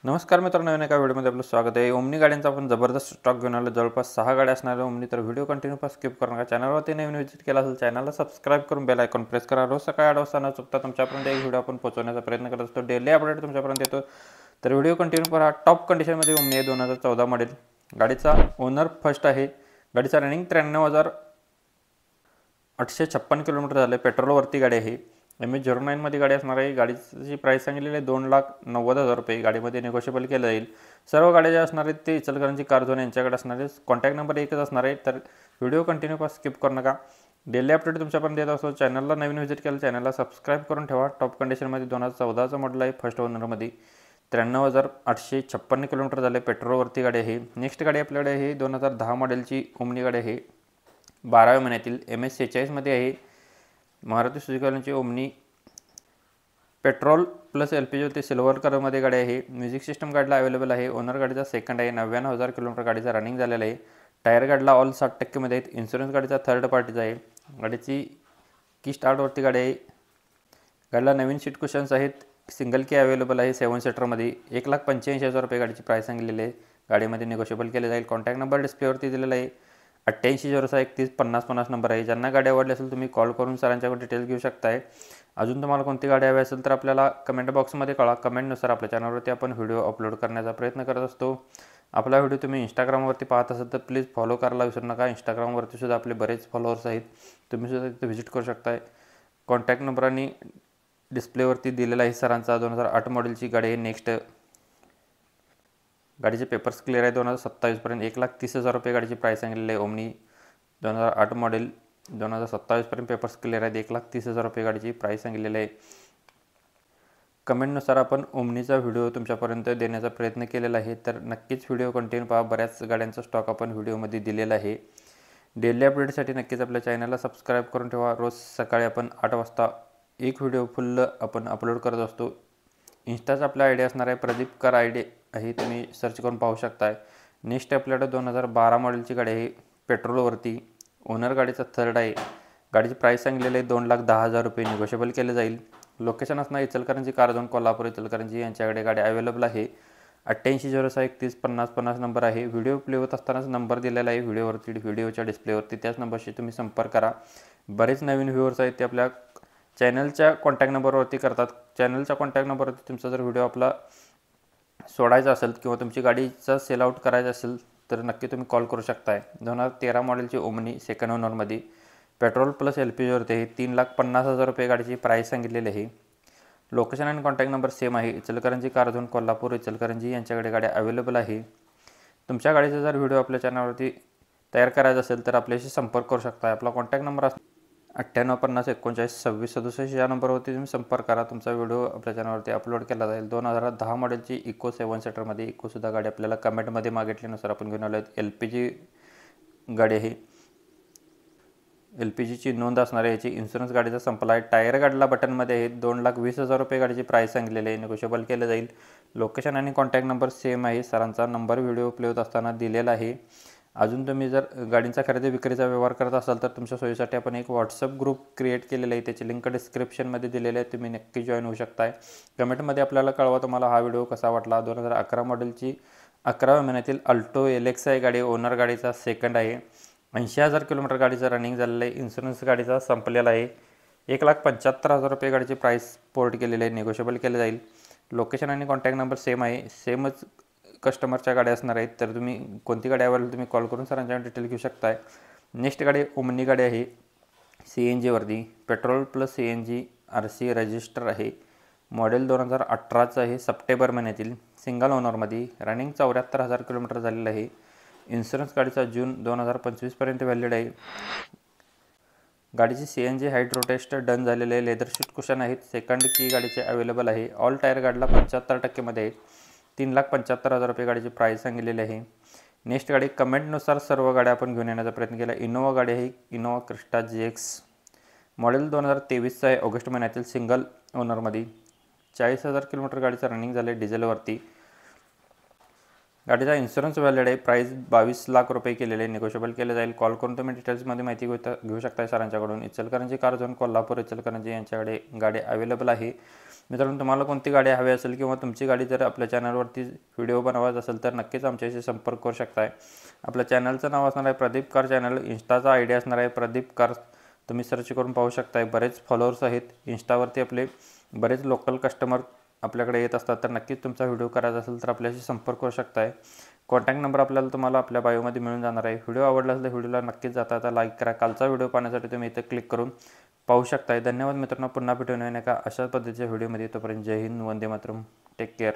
नमस्कार मित्रांनो, नवीन एका व्हिडिओमध्ये आपलं स्वागत आहे। ओमनी गाड्यांचा आपण जबरदस्त स्टॉक घेऊन आलो, जवळपास 6 गाड्या असणार आहे ओमनी। तर व्हिडिओ कंटिन्यू पास स्किप करू नका। चॅनलवरती नवीन व्हिजिट केला असेल चॅनलला सबस्क्राईब करून बेल आयकॉन प्रेस करा। रोज सकाळी 8 वाजता न चुकता तुमच्यापर्यंत एक व्हिडिओ आपण पोहोचवण्याचा प्रयत्न करत असतो। डेली अपडेट तुमच्यापर्यंत येतो, तर व्हिडिओ कंटिन्यू करा। टॉप कंडिशनमध्ये ओमनी आहे 2014 मॉडेल। गाडीचा ओनर फर्स्ट आहे। गाडीचा रनिंग 93,856 किलोमीटर झाले। पेट्रोलवरती गाडी आहे। MH09 मध्ये गाडी असणार आहे। गाडीची प्राइस सांगितलेली आहे 2,90,000 रुपये। गाडीमध्ये निगोशिएबल केलं जाईल। सर्व गाड्या ज्या असणार आहेत ते इचलकरंजी कार झोन यांच्याकडे असणार आहे। कॉन्टॅक्ट नंबर एकच असणार आहे, तर व्हिडिओ कंटिन्यू पास स्किप करू नका। डेली अपडेट तुमच्यापर्यंत येत असतो। चॅनलला नवीन व्हिजिट केलं चॅनलला सबस्क्राईब करून ठेवा। टॉप कंडिशनमध्ये 2014चं मॉडेल आहे। फर्स्ट ओनरमध्ये 93,856 किलोमीटर झाले। पेट्रोलवरती गाडी आहे। नेक्स्ट गाडी आपल्याकडे आहे 2010 मॉडेलची ओमनी गाडी आहे। 12व्या महिन्यातील MS46 मध्ये आहे। Maruti Suzuki omni petrol plus LPG होती। सिल्वर कलरमध्ये गाडी आहे। म्युझिक सिस्टम गाडीला अवेलेबल आहे। ओनर गाडीचा सेकंड आहे। 99,000 किलोमीटर गाडीचा रनिंग झालेला आहे। टायर गाडीला ऑल 60% मध्ये आहेत। इन्शुरन्स गाडीचा थर्ड पार्टीचा आहे। गाडीची की स्टार्टवरती गाडी आहे। गाडीला नवीन सीट कुशन्स आहेत। सिंगल की अवेलेबल आहे 7 सीटरमध्ये। 1,85,000 रुपये गाडीची प्राइस सांगितलेली आहे। गाडीमध्ये निगोशिएबल केले जाईल। कॉन्टॅक्ट नंबर डिस्प्लेवरती दिलेला आहे। 8806315050 नंबर आहे। ज्यांना गाडी आवडली असेल तुम्ही कॉल करून सरांच्याकडे डिटेल्स घेऊ शकताय। अजून तुम्हाला कोणती गाडी हवी असेल तर आपल्याला कमेंट बॉक्समध्ये कळवा। कमेंटनुसार आपल्या चॅनलवरती आपण व्हिडिओ अपलोड करण्याचा प्रयत्न करत असतो। आपला व्हिडिओ तुम्ही इंस्टाग्रामवरती पाहत असाल तर प्लीज फॉलो करायला विसरू नका। इंस्टाग्रामवरती सुद्धा आपले बरेच फॉलोअर्स आहेत, तुम्ही सुद्धा तिथे व्हिजिट करू शकताय। कॉन्टॅक्ट नंबर आणि डिस्प्लेवरती दिलेला आहे सरांचा। 2008 मॉडेलची गाडी आहे। नेक्स्ट गाडीचे पेपर्स क्लिअर आहे 2027 पर्यंत। 1,30,000 रुपये गाडीची प्राइस सांगितलेली आहे। ओमनी 2008 मॉडेल 2027 पर्यंत पेपर्स क्लिअर आहेत। 1,30,000 रुपये गाडीची प्राइस सांगितलेली आहे। कमेंटनुसार आपण ओमनीचा व्हिडिओ तुमच्यापर्यंत देण्याचा प्रयत्न केलेला आहे, तर नक्कीच व्हिडिओ कंटिन्यू पहा। बऱ्याच गाड्यांचा स्टॉक आपण व्हिडिओमध्ये दिलेला आहे। डेली अपडेटसाठी नक्कीच आपल्या चॅनलला सबस्क्राईब करून ठेवा। रोज सकाळी आपण 8 वाजता एक व्हिडिओ फुल आपण अपलोड करत असतो। इंस्टाचा आपला आयडी असणार आहे प्रदीप कार आयडी आहे, तुम्ही सर्च करून पाहू शकताय। नेक्स्ट आपल्याकडे 2012 मॉडेलची गाडी आहे पेट्रोलवरती। ओनर गाडीचा थर्ड आहे। गाडीची प्राइस सांगितलेली आहे 2,10,000 रुपये। निगोशिएबल केले जाईल। लोकेशन असणार इचलकरंजी कार झोन कोल्हापूर इचलकरंजी यांच्याकडे गाडी अवेलेबल आहे। 8806315050 नंबर आहे। व्हिडिओ प्ले होत असतानाच नंबर दिलेला आहे व्हिडिओवरती, व्हिडिओच्या डिस्प्लेवरती। त्याच नंबरशी तुम्ही संपर्क करा। बरेच नवीन व्ह्यूअर्स आहेत ते आपल्या चॅनलच्या कॉन्टॅक्ट नंबरवरती करतात। चॅनलच्या कॉन्टॅक्ट नंबरवरती तुमचा जर व्हिडिओ आपला सोडायचा असेल किंवा तुमची गाडीचा सेल आउट करायचा असेल तर नक्की तुम्ही कॉल करू शकताय। 2013 मॉडेलची ओमनी सेकंड ओनरमध्ये पेट्रोल प्लस LPGवरती आहे। 3,50,000 रुपये गाडीची प्राइस सांगितलेली आहे। लोकेशन आणि कॉन्टॅक्ट नंबर सेम आहे। इचलकरंजी कार झोन कोल्हापूर इचलकरंजी यांच्याकडे गाडी अवेलेबल आहे। तुमच्या गाडीचा जर व्हिडिओ आपल्या चॅनलवरती तयार करायचा असेल तर आपल्याशी संपर्क करू शकता। आपला कॉन्टॅक्ट नंबर 9850492667 या नंबरवरती तुम्ही संपर्क करा। तुमचा व्हिडिओ आपल्या चॅनलवरती अपलोड केला जाईल। 2010 मॉडेलची इको 7 सीटरमध्ये इकोसुद्धा गाडी आपल्याला कमेंटमध्ये मागितल्यानुसार आपण घेऊन आलो आहे। LPG गाडी आहे। LPGची नोंद असणार आहे। याची इन्शुरन्स गाडीचा संपला आहे। टायर गाडीला बटनमध्ये आहे। 2,20,000 रुपये गाडीची प्राइस सांगितलेली आहे। निगोशिएबल केलं जाईल। लोकेशन आणि कॉन्टॅक्ट नंबर सेम आहे। सरांचा नंबर व्हिडिओ प्ले होत असताना दिलेला आहे। अजून तुम्ही जर गाडींचा खरेदी विक्रीचा व्यवहार करत असाल तर तुमच्या सोयीसाठी आपण एक व्हॉट्सअप ग्रुप क्रिएट केलेला आहे। त्याची लिंक डिस्क्रिप्शनमध्ये दिलेली आहे, तुम्ही नक्की जॉईन होऊ शकताय। कमेंटमध्ये आपल्याला कळवा तुम्हाला हा व्हिडिओ कसा वाटला। 2011 मॉडेलची 11व्या महिन्यातील अल्टो LX आहे गाडी। ओनर गाडीचा सेकंड आहे। 80,000 किलोमीटर गाडीचं रनिंग झालेलं आहे। इन्शुरन्स गाडीचा संपलेला आहे। 1,75,000 रुपये गाडीची प्राइस पोर्ट केलेली आहे। निगोशिएबल केलं जाईल। लोकेशन आणि कॉन्टॅक्ट नंबर सेम आहे। सेमच कस्टमरच्या गाड्या असणार आहेत, तर तुम्ही कोणती गाडी आवडली तुम्ही कॉल करून सरांच्या डिटेल घेऊ शकताय। नेक्स्ट गाडी ओमनी गाडी आहे CNGवरती। Petrol plus CNG RC register आहे। मॉडेल 2018चं आहे। सप्टेंबर महिन्यातील सिंगल ओनरमध्ये रनिंग 74,000 किलोमीटर झालेलं आहे। इन्शुरन्स गाडीचा जून 2025 पर्यंत व्हॅलिड आहे। गाडीची CNG हाईड्रो टेस्ट डन झालेले आहे। लेदर सीट कुशन आहेत। सेकंड की गाडीचे अवेलेबल आहे। ऑल टायर गाडीला 75% मध्ये आहेत। 3,75,000 रुपये गाडीची प्राइस सांगितलेली आहे। नेक्स्ट गाडी कमेंटनुसार सर्व गाड्या आपण घेऊन येण्याचा प्रयत्न केला। इनोवा गाडी आहे। इनोवा क्रिस्टा GX मॉडेल 2023चं आहे। ऑगस्ट महिन्यातील सिंगल ओनरमध्ये 40,000 किलोमीटर गाडीचं रनिंग झालं आहे डिझेलवरती। गाडीचा इन्शुरन्स व्हॅलिड आहे। प्राइस 22 लाख रुपये केलेले आहे। निगोशिएबल केले जाईल। कॉल करून तुम्ही डिटेल्समध्ये माहिती घेऊ शकता सरांच्याकडून। इचलकरंजी कार झोन कोल्हापूर इचलकरंजी यांच्याकडे गाडी अवेलेबल आहे। मित्रांनो, तुम्हाला कोणती गाडी हवी असेल किंवा तुमची गाडी जर आपल्या चॅनलवरती व्हिडिओ बनवायचा असेल तर नक्कीच आमच्याशी संपर्क करू शकताय. आपल्या चॅनलचं नाव असणार आहे प्रदीप कार चॅनल. इंस्टाचा आय डी असणार आहे प्रदीप कार. तुम्ही सर्च करून पाहू शकताय. बरेच फॉलोअर्स आहेत इंस्टावरती आपले. बरेच लोकल कस्टमर आपल्याकडे येत असतात. तर नक्कीच तुमचा व्हिडिओ करायचा असेल तर आपल्याशी संपर्क करू शकताय. कॉन्टॅक्ट नंबर आपल्याला तुम्हाला आपल्या बायोमध्ये मिळून जाणार आहे. व्हिडिओ आवडला असेल तर व्हिडिओला नक्कीच जाता लाईक करा. कालचा व्हिडिओ पाहण्यासाठी तुम्ही इथे क्लिक करून पाहू शकताय. धन्यवाद मित्रांनो. पुन्हा भेटून एका अशाच पद्धतीच्या व्हिडिओमध्ये. तोपर्यंत जय हिंद, वंदे मातरम. Take care.